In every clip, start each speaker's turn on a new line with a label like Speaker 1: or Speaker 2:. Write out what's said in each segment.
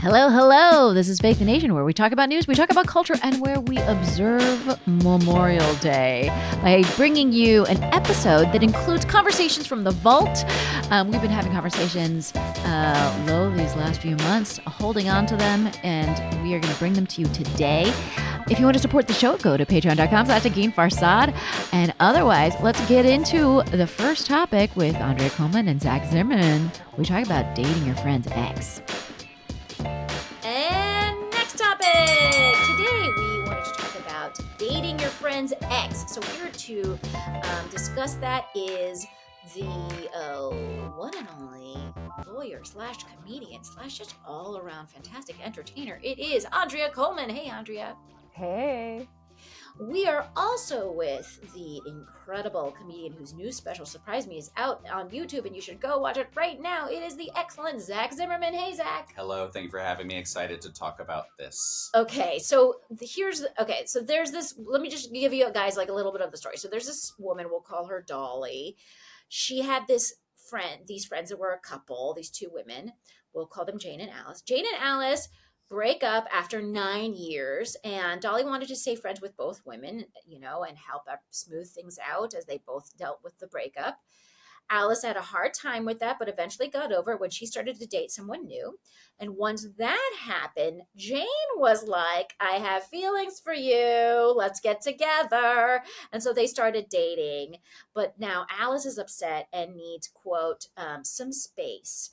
Speaker 1: Hello, hello. This is Fake the Nation, where we talk about news, we talk about culture, and where we observe Memorial Day by bringing you an episode that includes conversations from the vault. We've been having conversations these last few months, holding on to them, and we are going to bring them to you today. If you want to support the show, go to patreon.com/Negin Farsad. And otherwise, let's get into the first topic with Andrea Coleman and Zimmerman. We talk about dating your friend's ex.
Speaker 2: And next topic. Today we wanted to talk about dating your friend's ex. So here to discuss that is the one and only lawyer / comedian / just all around fantastic entertainer. It is Andrea Coleman. Hey, Andrea.
Speaker 3: Hey.
Speaker 2: We are also with the incredible comedian whose new special, Surprise Me, is out on YouTube, and you should go watch it right now. It is the excellent Zimmerman. Hey, Zach.
Speaker 4: Hello, thank you for having me. Excited to talk about this.
Speaker 2: Okay, so there's this, let me just give you guys like a little bit of the story. So there's this woman, we'll call her Dolly. She had these friends that were a couple, these two women. We'll call them Jane and Alice. Jane and Alice break up after 9 years, and Dolly wanted to stay friends with both women, and help smooth things out as they both dealt with the breakup. Alice had a hard time with that, but eventually got over it when she started to date someone new. And once that happened, Jane was like, I have feelings for you. Let's get together. And so they started dating. But now Alice is upset and needs, quote, some space.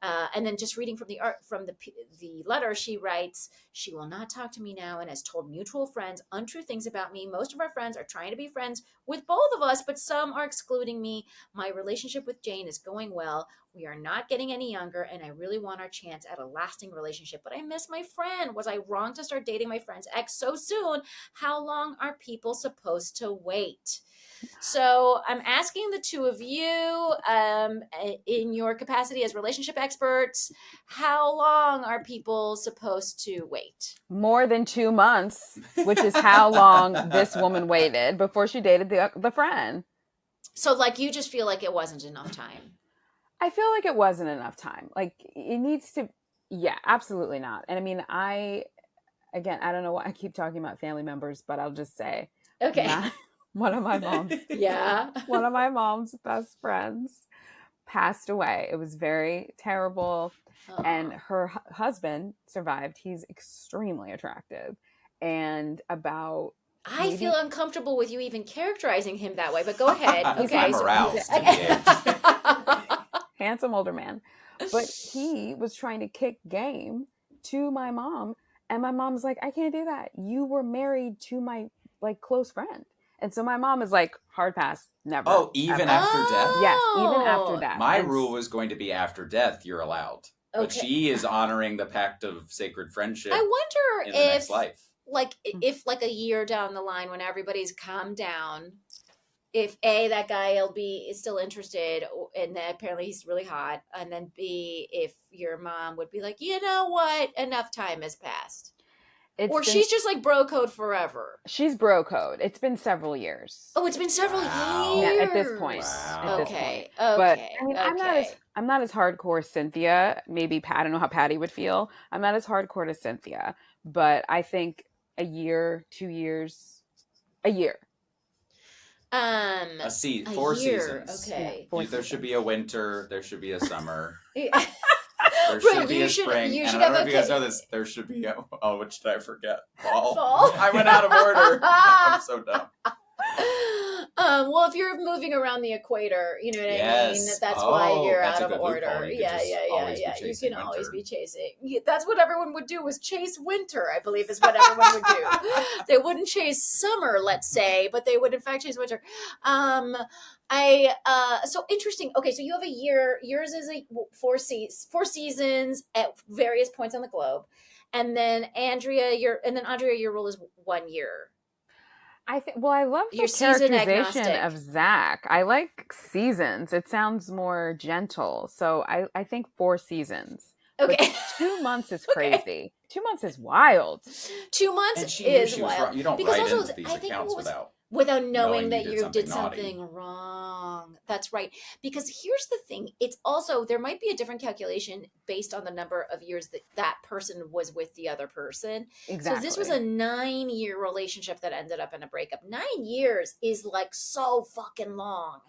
Speaker 2: And then just reading from the letter, she writes, she will not talk to me now and has told mutual friends untrue things about me. Most of our friends are trying to be friends with both of us, but some are excluding me. My relationship with Jane is going well. We are not getting any younger, and I really want our chance at a lasting relationship, but I miss my friend. Was I wrong to start dating my friend's ex so soon? How long are people supposed to wait? So I'm asking the two of you, in your capacity as relationship experts, how long are people supposed to wait?
Speaker 3: More than 2 months, which is how long this woman waited before she dated the friend.
Speaker 2: So like you just feel like it wasn't enough time.
Speaker 3: I feel like it wasn't enough time. Like it needs to, yeah, absolutely not. And I mean, I don't know why I keep talking about family members, but I'll just say,
Speaker 2: okay.
Speaker 3: One of my mom's, one of my mom's best friends passed away. It was very terrible. And her husband survived. He's extremely attractive. And
Speaker 2: I feel uncomfortable with you even characterizing him that way, but go ahead. Okay.
Speaker 4: I'm aroused.
Speaker 3: Handsome older man. But he was trying to kick game to my mom. And my mom's like, I can't do that. You were married to my close friend. And so my mom is like, hard pass, never.
Speaker 4: Oh, even after death?
Speaker 3: Yes, even after death.
Speaker 4: My rule was going to be after death, you're allowed. Okay. But she is honoring the pact of sacred friendship.
Speaker 2: I wonder
Speaker 4: in the next life.
Speaker 2: If a year down the line when everybody's calmed down, if A, that guy is still interested, and then apparently he's really hot, and then B, if your mom would be like, you know what, enough time has passed. She's just like bro code forever.
Speaker 3: She's bro code. It's been several years.
Speaker 2: Oh, it's been several years.
Speaker 3: Yeah, at this point.
Speaker 4: Wow.
Speaker 2: Okay.
Speaker 3: But I mean, I'm not as hardcore as Cynthia. Maybe I don't know how Patty would feel. I'm not as hardcore as Cynthia, but I think a year, 2 years, a year.
Speaker 4: 4 seasons.
Speaker 2: Okay.
Speaker 4: Yeah, there should be a winter. There should be a summer.
Speaker 2: There
Speaker 4: should be a spring. And I don't know if you guys know this. There should be which did I forget? Fall. I went out of order. I'm so dumb.
Speaker 2: Well, if you're moving around the equator, you know what I mean? That's why you're out of order. Yeah. You can always be chasing. That's what everyone would do, was chase winter, I believe is what everyone would do. They wouldn't chase summer, let's say, but they would in fact chase winter. So interesting. Okay, so you have a year. Yours is four seasons at various points on the globe. And then Andrea, your rule is 1 year.
Speaker 3: I love the characterization of Zach. I like seasons. It sounds more gentle. So I think 4 seasons.
Speaker 2: Okay.
Speaker 3: But 2 months is crazy. Okay. 2 months is wild.
Speaker 2: 2 months is wild.
Speaker 4: You don't write into these accounts without.
Speaker 2: without knowing that
Speaker 4: you
Speaker 2: you did
Speaker 4: naughty.
Speaker 2: something wrong. That's right. Because here's the thing. It's also, there might be a different calculation based on the number of years that person was with the other person.
Speaker 3: Exactly.
Speaker 2: So this was a 9-year relationship that ended up in a breakup. 9 years is like so fucking long.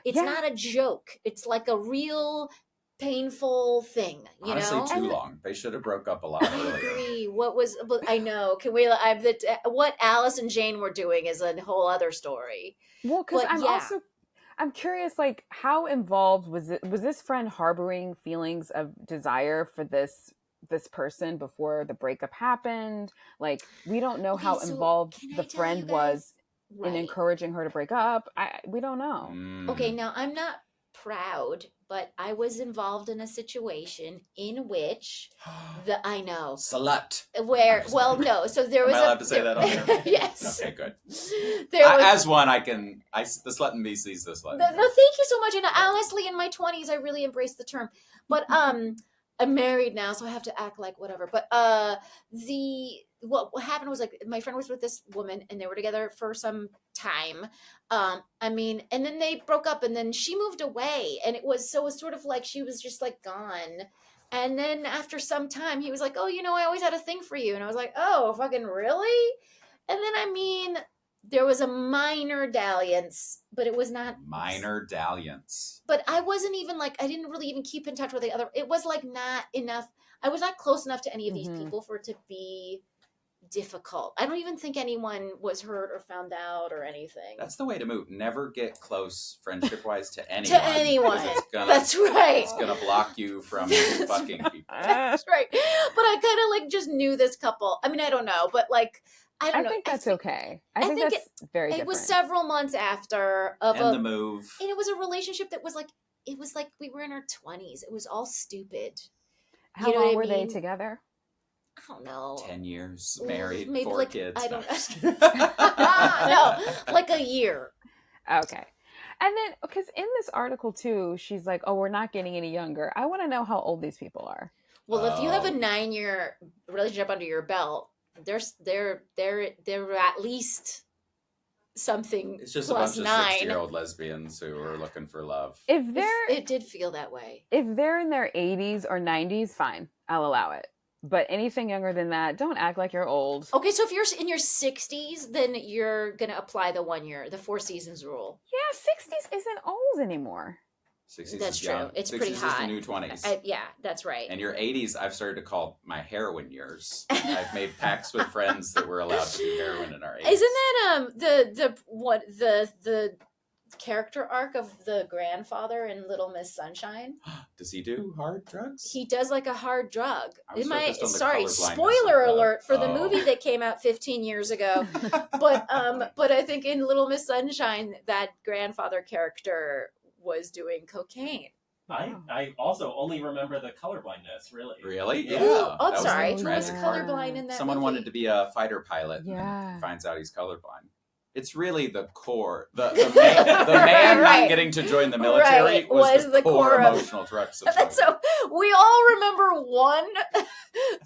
Speaker 2: It's not a joke. It's like a real painful thing, you
Speaker 4: Honestly,
Speaker 2: know?
Speaker 4: too long. They should have broke up a lot earlier.
Speaker 2: I agree. I know. Can we, what Alice and Jane were doing is a whole other story.
Speaker 3: Well, because I'm curious, like, how involved was this friend harboring feelings of desire for this person before the breakup happened? Like, we don't know how involved the friend was in encouraging her to break up. We don't know.
Speaker 2: Okay, now I'm not proud, but I was involved in a situation in which I know
Speaker 4: slut.
Speaker 2: Where no, so there was.
Speaker 4: Am I allowed to say that on there?
Speaker 2: Yes.
Speaker 4: Okay, good.
Speaker 2: As
Speaker 4: one, the slut in me sees the slut.
Speaker 2: No, thank you so much. And honestly, in my 20s, I really embraced the term. But I'm married now, so I have to act like whatever. But what happened was, like, my friend was with this woman and they were together for some time. And then they broke up and then she moved away, and it was sort of like she was just like gone. And then after some time he was like, oh, I always had a thing for you. And I was like, oh, fucking really? And then, there was a minor dalliance, but it was not
Speaker 4: minor dalliance.
Speaker 2: But I wasn't even like, I didn't really even keep in touch with the other. It was like not enough. I was not close enough to any of these people for it to be difficult. I don't even think anyone was hurt or found out or anything.
Speaker 4: That's the way to move. Never get close friendship wise to anyone.
Speaker 2: To anyone. That's right.
Speaker 4: It's gonna block you from fucking people.
Speaker 2: That's right. But I kind of like just knew this couple. I don't know, but like, I don't know.
Speaker 3: I think that's okay. I think that's very different.
Speaker 2: It was several months after
Speaker 4: the move.
Speaker 2: And it was a relationship that was like, it was like we were in our 20s. It was all stupid.
Speaker 3: How long were they together?
Speaker 2: I don't know.
Speaker 4: 10 years, married,
Speaker 2: maybe
Speaker 4: 4
Speaker 2: like,
Speaker 4: kids.
Speaker 2: I don't know. No, like a year.
Speaker 3: Okay. And then, because in this article too, she's like, oh, we're not getting any younger. I want to know how old these people are.
Speaker 2: Well, if you have a 9-year relationship under your belt, they're at least something.
Speaker 4: It's just
Speaker 2: plus
Speaker 4: a bunch
Speaker 2: 9.
Speaker 4: of 60-year-old lesbians who are looking for love.
Speaker 2: It did feel that way.
Speaker 3: If they're in their 80s or 90s, fine, I'll allow it. But anything younger than that, don't act like you're old.
Speaker 2: Okay, so if you're in your 60s, then you're gonna apply the 4 seasons rule.
Speaker 3: Yeah, 60s isn't old anymore.
Speaker 4: 60s
Speaker 2: that's
Speaker 4: is
Speaker 2: true.
Speaker 4: young.
Speaker 2: It's
Speaker 4: 60s
Speaker 2: pretty hot.
Speaker 4: Is the new 20s.
Speaker 2: Yeah, that's right.
Speaker 4: And your 80s, I've started to call my heroin years. I've made pacts with friends that we're allowed to do heroin in our 80s.
Speaker 2: Isn't that the character arc of the grandfather in Little Miss Sunshine?
Speaker 4: Does he do hard drugs?
Speaker 2: He does like a hard drug.
Speaker 4: Sorry,
Speaker 2: spoiler alert for the movie that came out 15 years ago. but I think in Little Miss Sunshine, that grandfather character was doing cocaine.
Speaker 5: I also only remember the colorblindness, really.
Speaker 4: Really?
Speaker 2: Yeah. Oh, I'm sorry.
Speaker 4: Who
Speaker 2: was colorblind in that
Speaker 4: Someone
Speaker 2: movie?
Speaker 4: Wanted to be a fighter pilot.
Speaker 3: Yeah.
Speaker 4: And finds out he's colorblind. It's really the core. The man not getting to join the military was the core emotional drug situation.
Speaker 2: So we all remember one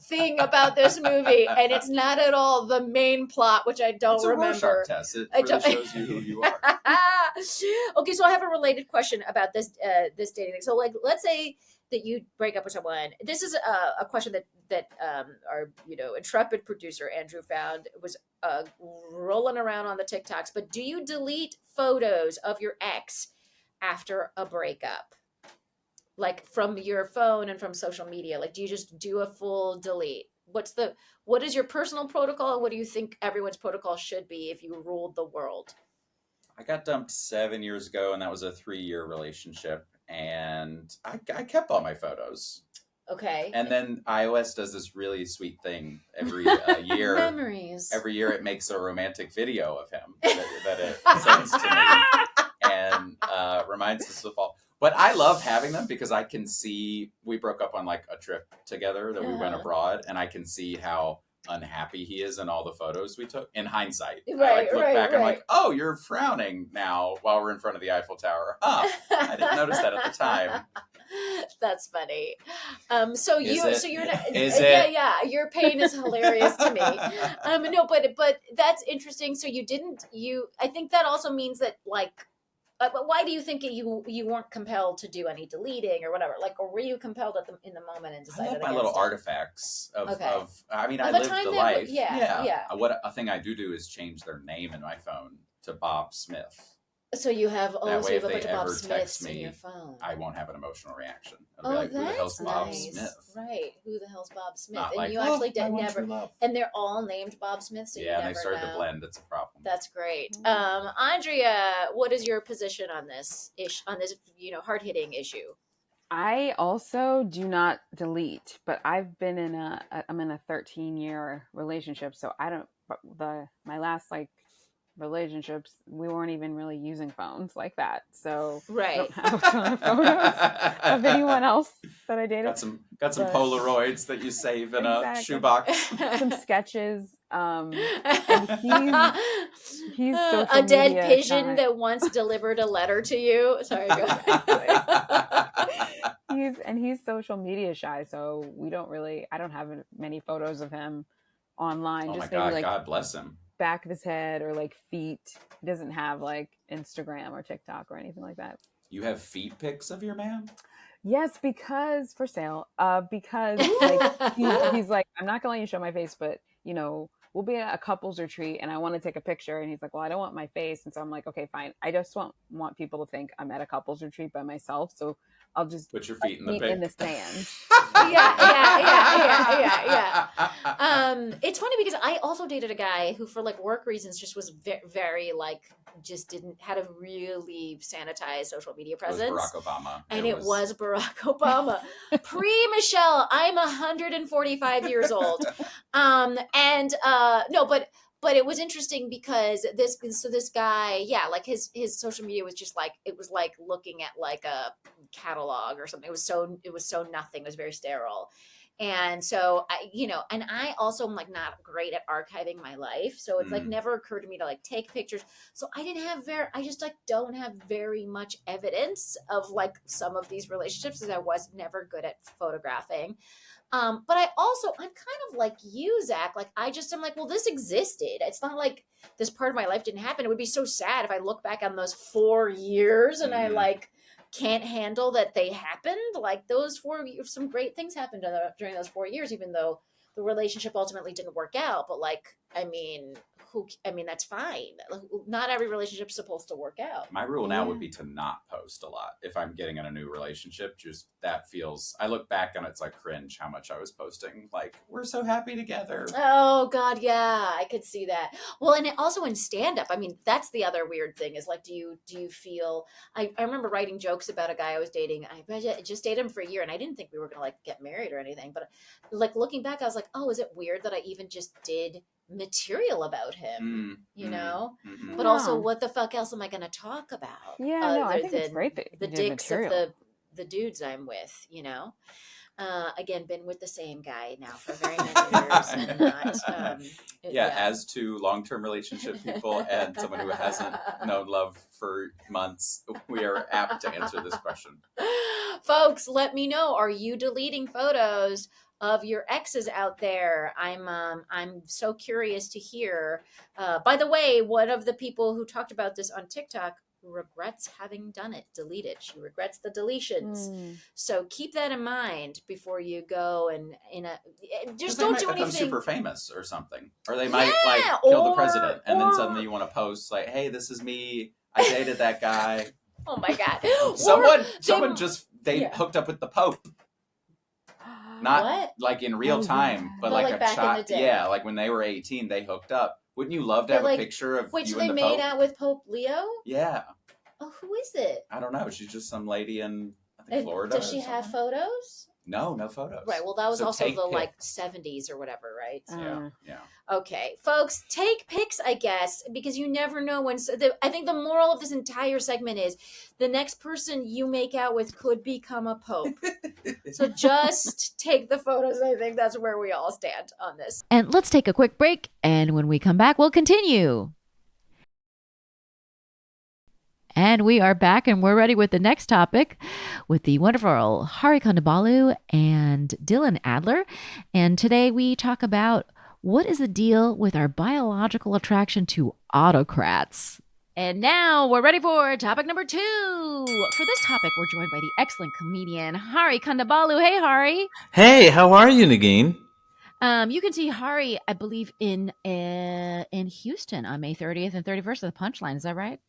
Speaker 2: thing about this movie, and it's not at all the main plot, which I don't remember.
Speaker 4: It's a Rorschach test. It really shows you who you are.
Speaker 2: Okay, so I have a related question about this dating thing. So, like, let's say that you break up with someone. This is a question that our intrepid producer Andrew found. It was rolling around on the TikToks. But do you delete photos of your ex after a breakup, like from your phone and from social media? Like, do you just do a full delete? What is your personal protocol, and what do you think everyone's protocol should be if you ruled the world?
Speaker 4: I got dumped 7 years ago, and that was a 3-year relationship. And I kept all my photos.
Speaker 2: Okay.
Speaker 4: And then iOS does this really sweet thing every year.
Speaker 2: Memories.
Speaker 4: Every year it makes a romantic video of him that it sends to me and reminds us of all. But I love having them because I can see, we broke up on like a trip together that we went abroad, and I can see how unhappy he is in all the photos we took. In hindsight, I
Speaker 2: Right,
Speaker 4: look
Speaker 2: right,
Speaker 4: back, I'm
Speaker 2: right.
Speaker 4: like, oh, you're frowning now while we're in front of the Eiffel Tower. Huh? I didn't notice that at the time.
Speaker 2: That's funny.
Speaker 4: Is
Speaker 2: Yeah, yeah. Your pain is hilarious to me. No, but that's interesting. So I think that also means that like, but why do you think you weren't compelled to do any deleting or whatever? Like, or were you compelled in the moment and
Speaker 4: I
Speaker 2: decided
Speaker 4: love my
Speaker 2: against
Speaker 4: little
Speaker 2: it?
Speaker 4: artifacts of I mean, I
Speaker 2: Of a
Speaker 4: lived
Speaker 2: time
Speaker 4: the
Speaker 2: that-
Speaker 4: life.
Speaker 2: yeah.
Speaker 4: What a thing I do is change their name in my phone to Bob Smith.
Speaker 2: So you have
Speaker 4: That
Speaker 2: so
Speaker 4: way,
Speaker 2: you have
Speaker 4: if
Speaker 2: a
Speaker 4: they
Speaker 2: bunch of Bob
Speaker 4: ever text
Speaker 2: Smiths in
Speaker 4: me,
Speaker 2: your phone.
Speaker 4: I won't have an emotional reaction. I'll
Speaker 2: Oh,
Speaker 4: be like, who the hell's
Speaker 2: that's
Speaker 4: Bob
Speaker 2: nice.
Speaker 4: Smith?
Speaker 2: Right. Who the hell's Bob Smith?
Speaker 4: Not
Speaker 2: And
Speaker 4: like,
Speaker 2: you actually
Speaker 4: I want
Speaker 2: never.
Speaker 4: true love.
Speaker 2: And they're all named Bob Smith, so you
Speaker 4: Yeah, and
Speaker 2: never
Speaker 4: they started
Speaker 2: know.
Speaker 4: to blend. It's a problem.
Speaker 2: That's great. Andrea, what is your position on this hard hitting issue?
Speaker 3: I also do not delete, but I've been I'm in a 13-year relationship, so I don't. My last relationships, we weren't even really using phones like that, so I don't have a ton of photos of anyone else that I dated.
Speaker 4: Got some Polaroids that you save in a shoebox.
Speaker 3: Some sketches. And he's social
Speaker 2: a dead
Speaker 3: media
Speaker 2: pigeon
Speaker 3: shy.
Speaker 2: that once delivered a letter to you. Sorry, go ahead.
Speaker 3: He's social media shy, so I don't have many photos of him online.
Speaker 4: Oh
Speaker 3: just
Speaker 4: my God,
Speaker 3: maybe
Speaker 4: God bless him.
Speaker 3: Back of his head or feet. He doesn't have Instagram or TikTok or anything like that.
Speaker 4: You have feet pics of your man?
Speaker 3: Yes, because for sale. Because he's like, I'm not gonna let you show my face, but we'll be at a couples retreat and I want to take a picture. And he's like, well, I don't want my face. And so I'm like, okay, fine. I just want people to think I'm at a couples retreat by myself. So I'll just
Speaker 4: put your feet in the pic.
Speaker 3: in the sand.
Speaker 2: Yeah. It's funny because I also dated a guy who, for work reasons, just was very just had a really sanitized social media presence.
Speaker 4: It was Barack Obama.
Speaker 2: And it was Barack Obama. Pre-Michelle, I'm 145 years old. No, but it was interesting because this guy, his social media was just it was like looking at a catalog or something. It was so nothing. It was very sterile. And so I also am not great at archiving my life. So it's never occurred to me to take pictures. So I just don't have very much evidence of some of these relationships because I was never good at photographing. But I'm kind of like you, Zach. I'm well, this existed. It's not like this part of my life didn't happen. It would be so sad if I look back on those 4 years and I can't handle that they happened. Those 4 years, some great things happened during those 4 years, even though the relationship ultimately didn't work out. But that's fine. Not every relationship's supposed to work out.
Speaker 4: My rule now would be to not post a lot. If I'm getting in a new relationship, I look back and it's cringe how much I was posting. We're so happy together.
Speaker 2: Oh God. Yeah. I could see that. Well, and also in stand up, that's the other weird thing is do you feel, I remember writing jokes about a guy I was dating. I just dated him for a year and I didn't think we were going to get married or anything, but looking back, I was oh, is it weird that I even just did material about him,
Speaker 4: Mm-hmm.
Speaker 2: but also what the fuck else am I going to talk about?
Speaker 3: I think it's great that
Speaker 2: the dicks material. Of the dudes I'm with, again, been with the same guy now for very many years and not,
Speaker 4: as to long-term relationship people and someone who hasn't known love for months, we are apt to answer this question.
Speaker 2: Folks, let me know, are you deleting photos of your exes out there? I'm so curious to hear. By the way, one of the people who talked about this on TikTok regrets having done it, deleted. She regrets the deletions. So keep that in mind before you go and just don't do anything.
Speaker 4: Super famous or something, or they might kill the president, and then suddenly you want to post hey, this is me. I dated that guy.
Speaker 2: Oh my God!
Speaker 4: Someone just hooked up with the Pope. Not
Speaker 2: what?
Speaker 4: In real time, but a
Speaker 2: back
Speaker 4: shot.
Speaker 2: in the day.
Speaker 4: Yeah, when they were 18, they hooked up. Wouldn't you love to have a picture of
Speaker 2: wait,
Speaker 4: you
Speaker 2: so
Speaker 4: and
Speaker 2: they
Speaker 4: the
Speaker 2: made
Speaker 4: Pope?
Speaker 2: out with Pope Leo?
Speaker 4: Yeah.
Speaker 2: Oh, who is it?
Speaker 4: I don't know. She's just some lady in Florida.
Speaker 2: Does she have photos?
Speaker 4: No photos.
Speaker 2: Right. Well, that was
Speaker 4: So
Speaker 2: also
Speaker 4: take
Speaker 2: the like
Speaker 4: pics.
Speaker 2: 70s or whatever, right?
Speaker 4: Yeah.
Speaker 2: Okay, folks, take pics, I guess, because you never know when. I think the moral of this entire segment is the next person you make out with could become a pope. So just take the photos. I think that's where we all stand on this.
Speaker 1: And let's take a quick break. And when we come back, we'll continue. And we are back, and we're ready with the next topic with the wonderful Hari Kondabolu and Dylan Adler. And today we talk about what is the deal with our biological attraction to autocrats. And now we're ready for topic number 2. For this topic, we're joined by the excellent comedian Hari Kondabolu. Hey, Hari.
Speaker 6: Hey, how are you, Negin?
Speaker 1: You can see Hari, I believe, in Houston on May 30th and 31st at the Punchline. Is that right?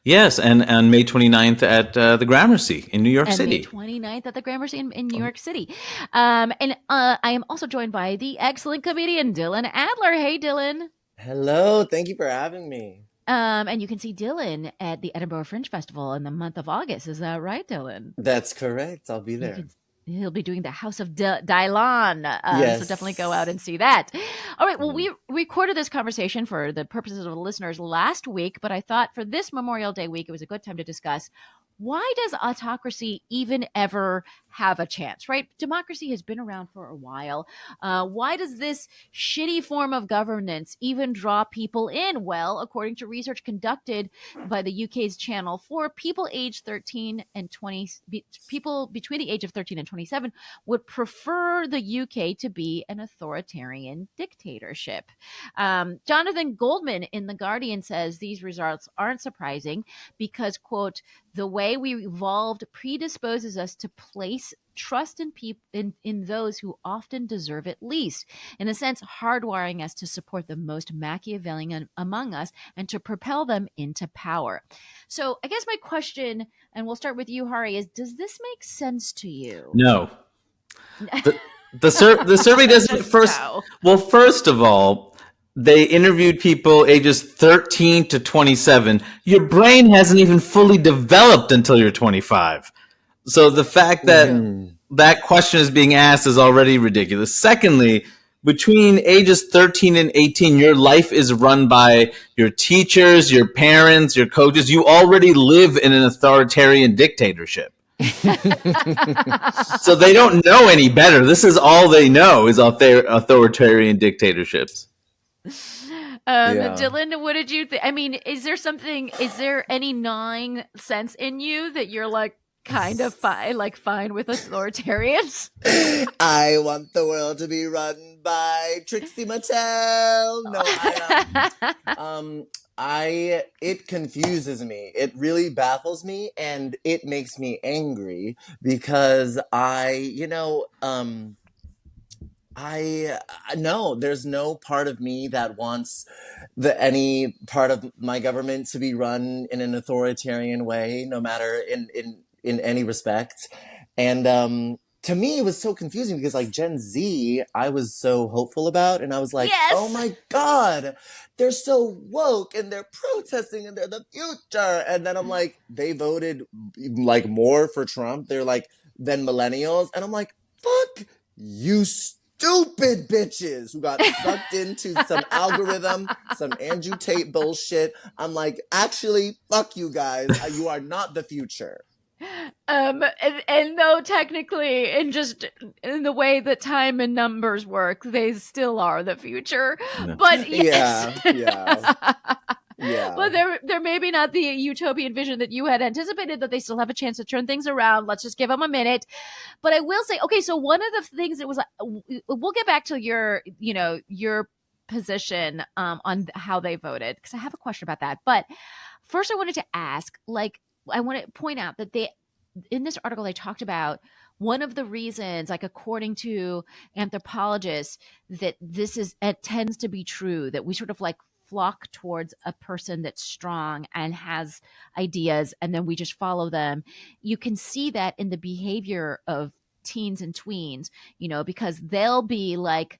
Speaker 6: Yes, and on May 29th at the Gramercy in New York
Speaker 1: And
Speaker 6: City.
Speaker 1: May 29th at the Gramercy in New York City. And I am also joined by the excellent comedian Dylan Adler. Hey, Dylan.
Speaker 7: Hello, thank you for having me.
Speaker 1: And you can see Dylan at the Edinburgh Fringe Festival in the month of August. Is that right, Dylan?
Speaker 7: That's correct. I'll be there.
Speaker 1: He'll be doing the House of Dylan.
Speaker 7: Yes.
Speaker 1: So definitely go out and see that. All right. Well, we recorded this conversation for the purposes of the listeners last week, but I thought for this Memorial Day week, it was a good time to discuss why does autocracy even ever have a chance, right? Democracy has been around for a while. Why does this shitty form of governance even draw people in? Well, according to research conducted by the UK's Channel 4, people aged 13 and 20, people between the age of 13 and 27 would prefer the UK to be an authoritarian dictatorship. Jonathan Goldman in The Guardian says these results aren't surprising because, quote, the way we evolved predisposes us to place trust in those who often deserve it least. In a sense, hardwiring us to support the most Machiavellian among us and to propel them into power. So I guess my question, and we'll start with you, Hari, is does this make sense to you?
Speaker 6: No. The survey doesn't first.
Speaker 1: No.
Speaker 6: Well, first of all, they interviewed people ages 13 to 27. Your brain hasn't even fully developed until you're 25. So the fact that that question is being asked is already ridiculous. Secondly, between ages 13 and 18, your life is run by your teachers, your parents, your coaches. You already live in an authoritarian dictatorship. So they don't know any better. This is all they know is authoritarian dictatorships.
Speaker 1: Dylan, what did you think? I mean, is there any gnawing sense in you that you're like kind of fine with authoritarians?
Speaker 7: I want the world to be run by Trixie Mattel. No, it confuses me. It really baffles me, and it makes me angry because no, there's no part of me that wants any part of my government to be run in an authoritarian way, no matter in any respect. And to me, it was so confusing because like Gen Z, I was so hopeful about, and I was like,
Speaker 1: yes!
Speaker 7: Oh my God, they're so woke and they're protesting and they're the future. And then I'm like, they voted like more for Trump. They're like, than millennials. And I'm like, fuck you, stupid bitches who got sucked into some algorithm, some Andrew Tate bullshit. I'm like, actually, fuck you guys. You are not the future.
Speaker 1: And though technically, and just in the way that time and numbers work, they still are the future.
Speaker 6: No.
Speaker 1: But yes.
Speaker 7: Yeah.
Speaker 1: Well, they're maybe not the utopian vision that you had anticipated, that they still have a chance to turn things around. Let's just give them a minute. But I will say, okay, so one of the things that was, we'll get back to your position on how they voted, because I have a question about that. But first I wanted to ask, I want to point out that in this article, they talked about one of the reasons, like according to anthropologists, that it tends to be true, that we sort of like flock towards a person that's strong and has ideas, and then we just follow them. You can see that in the behavior of teens and tweens, because they'll be like,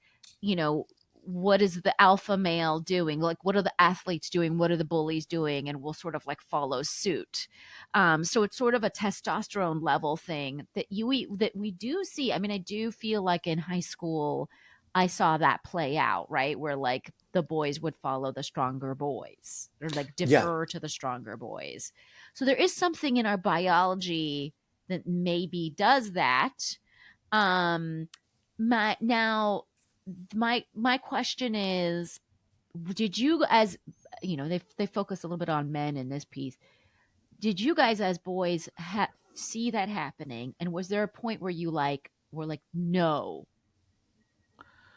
Speaker 1: what is the alpha male doing? Like, what are the athletes doing? What are the bullies doing? And we'll sort of like follow suit. So it's sort of a testosterone level thing that we do see. I mean, I do feel like in high school, I saw that play out, right? Where like the boys would follow the stronger boys or like defer to the stronger boys. So there is something in our biology that maybe does that. My question is, did you, as you know, they focus a little bit on men in this piece. Did you guys as boys see that happening? And was there a point where you were like, no,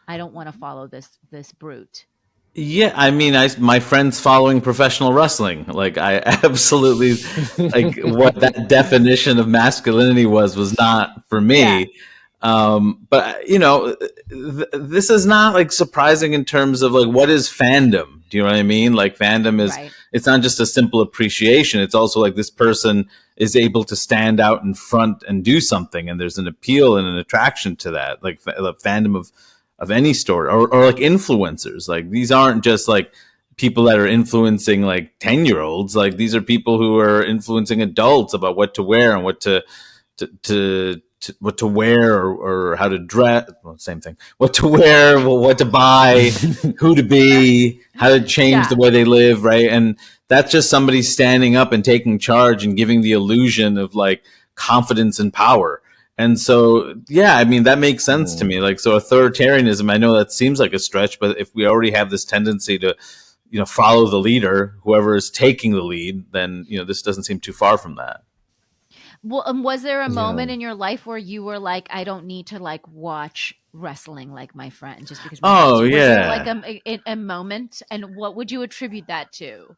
Speaker 1: I don't want to follow this brute?
Speaker 6: Yeah, I mean, my friends following professional wrestling, like I absolutely like what that definition of masculinity was not for me. But you know, this is not like surprising in terms of like what is fandom? Do you know what I mean? Like fandom is It's not just a simple appreciation. It's also like this person is able to stand out in front and do something, and there's an appeal and an attraction to that. Like the fandom of any story or like influencers. Like these aren't just like people that are influencing like 10-year-olds. Like these are people who are influencing adults about what to wear and what to what to wear or how to dress. Well, same thing. What to wear, what to buy, who to be, how to change the way they live. Right. And that's just somebody standing up and taking charge and giving the illusion of like confidence and power. And so, yeah, I mean, that makes sense to me. Like, so authoritarianism, I know that seems like a stretch, but if we already have this tendency to, you know, follow the leader, whoever is taking the lead, then, you know, this doesn't seem too far from that.
Speaker 1: Well, was there a moment in your life where you were like, I don't need to like watch wrestling like my friend just because? Was there like a moment, and what would you attribute that to?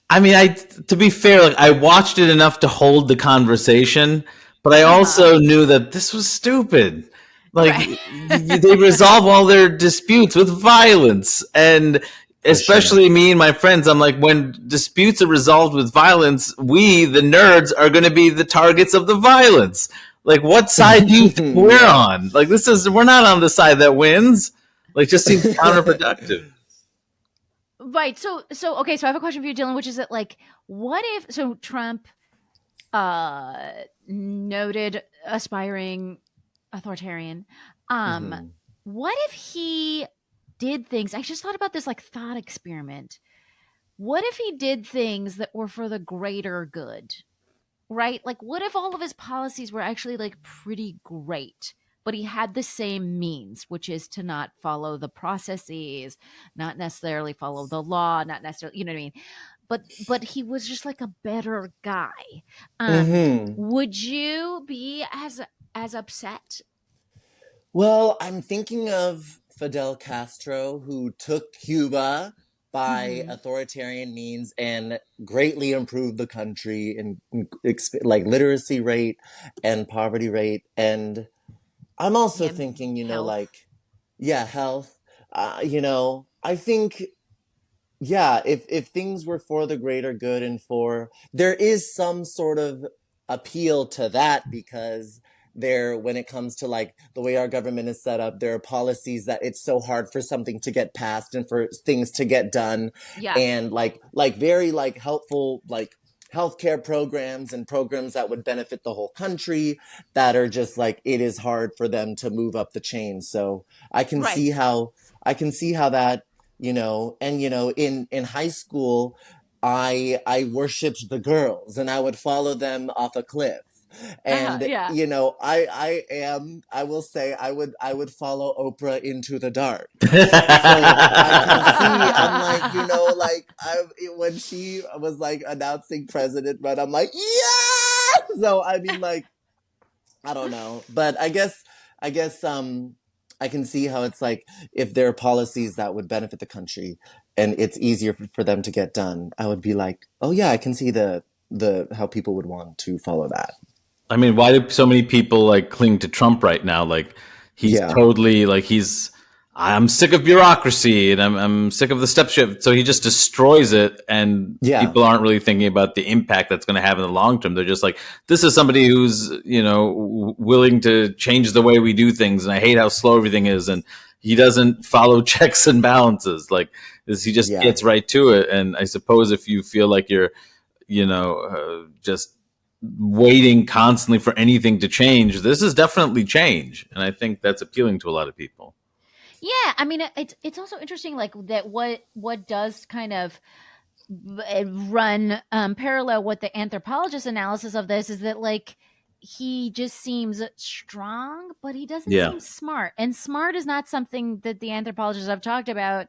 Speaker 1: I
Speaker 6: mean, to be fair, like I watched it enough to hold the conversation. But I also knew that this was stupid. Like they resolve all their disputes with violence. And especially me and my friends, I'm like, when disputes are resolved with violence, we, the nerds, are going to be the targets of the violence. Like, what side do you think we're on? Like, we're not on the side that wins. Like, just seems counterproductive.
Speaker 1: Right. So I have a question for you, Dylan, which is that like, what if, so Trump, noted aspiring authoritarian. What if he did things? I just thought about this like thought experiment. What if he did things that were for the greater good? Right? Like, what if all of his policies were actually like pretty great, but he had the same means, which is to not follow the processes, not necessarily follow the law, not necessarily, you know what I mean? But he was just like a better guy. Would you be as upset?
Speaker 7: Well, I'm thinking of Fidel Castro, who took Cuba by authoritarian means and greatly improved the country in like literacy rate and poverty rate. And I'm also thinking, you know, health. Health. You know, I think. Yeah, if things were for the greater good and there is some sort of appeal to that because when it comes to like the way our government is set up, there are policies that it's so hard for something to get passed and for things to get done. Yeah. And like very like helpful, like healthcare programs and programs that would benefit the whole country that are just like, it is hard for them to move up the chain. So I can see how that, you know, and, you know, in high school, I worshipped the girls and I would follow them off a cliff. And, you know, I will say I would follow Oprah into the dark. So I can see, I'm like, you know, like when she was like announcing President Trump, I'm like, yeah! So, I mean, like, I don't know, but I guess, I can see how it's like if there are policies that would benefit the country and it's easier for them to get done, I would be like, oh yeah, I can see the how people would want to follow that.
Speaker 6: I mean, why do so many people like cling to Trump right now? Like he's totally like I'm sick of bureaucracy and I'm sick of the step shift. So he just destroys it. And people aren't really thinking about the impact that's going to have in the long term. They're just like, this is somebody who's, you know, willing to change the way we do things. And I hate how slow everything is. And he doesn't follow checks and balances. Like this, he just gets right to it. And I suppose if you feel like you're, just waiting constantly for anything to change, this is definitely change. And I think that's appealing to a lot of people.
Speaker 1: Yeah, I mean, it's also interesting, like that. What does kind of run parallel with the anthropologist analysis of this is that like he just seems strong, but he doesn't seem smart. And smart is not something that the anthropologists have talked about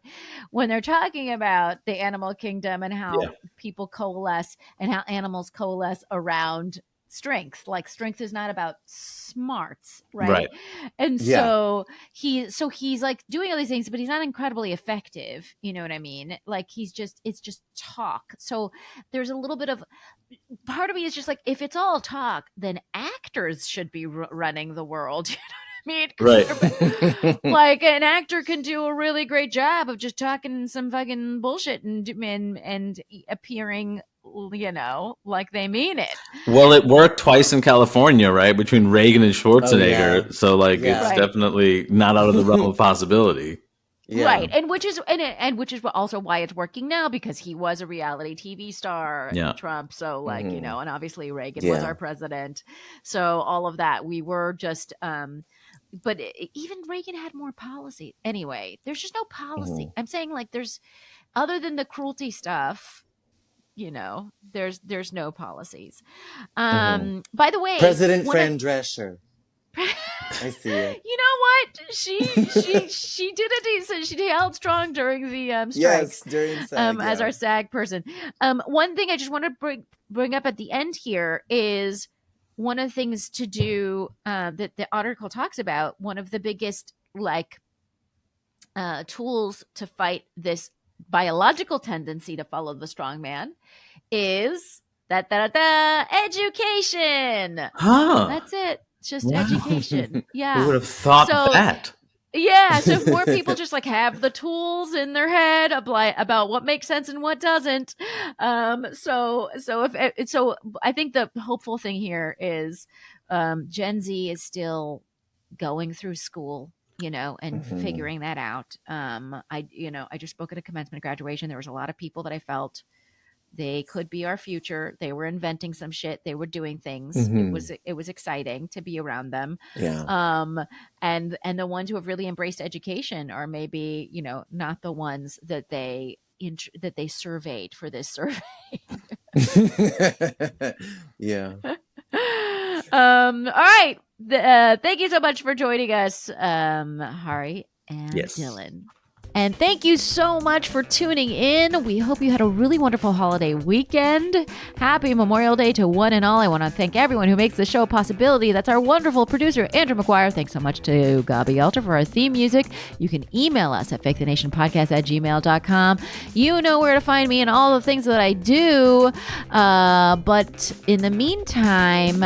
Speaker 1: when they're talking about the animal kingdom and how people coalesce and how animals coalesce around strength. Like strength is not about smarts, right? And so he's like doing all these things, but he's not incredibly effective. You know what I mean? Like it's just talk. So there's a little bit of part of me is just like, if it's all talk, then actors should be running the world. You know what I mean?
Speaker 6: Right.
Speaker 1: Like an actor can do a really great job of just talking some fucking bullshit and appearing, like they mean it.
Speaker 6: Well, it worked twice in California, right? Between Reagan and Schwarzenegger.
Speaker 7: Oh, yeah.
Speaker 6: So like it's definitely not out of the realm of possibility.
Speaker 7: Yeah.
Speaker 1: Right. And which is also why it's working now, because he was a reality TV star, Trump. So like, and obviously Reagan was our president. So all of that, we were just, but even Reagan had more policy. Anyway, there's just no policy. I'm saying like there's, other than the cruelty stuff, there's no policies. By the way,
Speaker 7: President Fran Drescher. I see it.
Speaker 1: You know what? She did a decent. She held strong during the strikes.
Speaker 7: Yes, during SAG.
Speaker 1: As our SAG person. One thing I just want to bring up at the end here is one of the things to do that the article talks about. One of the biggest tools to fight this biological tendency to follow the strong man is education. That's it. It's just education. Yeah.
Speaker 6: Who would have thought that?
Speaker 1: Yeah. So if more people just like have the tools in their head about what makes sense and what doesn't. So I think the hopeful thing here is Gen Z is still going through school, and figuring that out. I just spoke at a commencement graduation. There was a lot of people that I felt they could be our future. They were inventing some shit. They were doing things. It was exciting to be around them.
Speaker 7: Yeah.
Speaker 1: And the ones who have really embraced education are maybe, not the ones that they surveyed for this survey.
Speaker 7: Yeah.
Speaker 1: All right. Thank you so much for joining us, Hari and Dylan. And thank you so much for tuning in. We hope you had a really wonderful holiday weekend. Happy Memorial Day to one and all. I want to thank everyone who makes the show a possibility. That's our wonderful producer, Andrew McGuire. Thanks so much to Gaby for our theme music. You can email us at fakethenationpodcast@gmail.com. You know where to find me and all the things that I do. But in the meantime,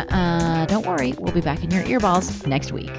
Speaker 1: don't worry. We'll be back in your earballs next week.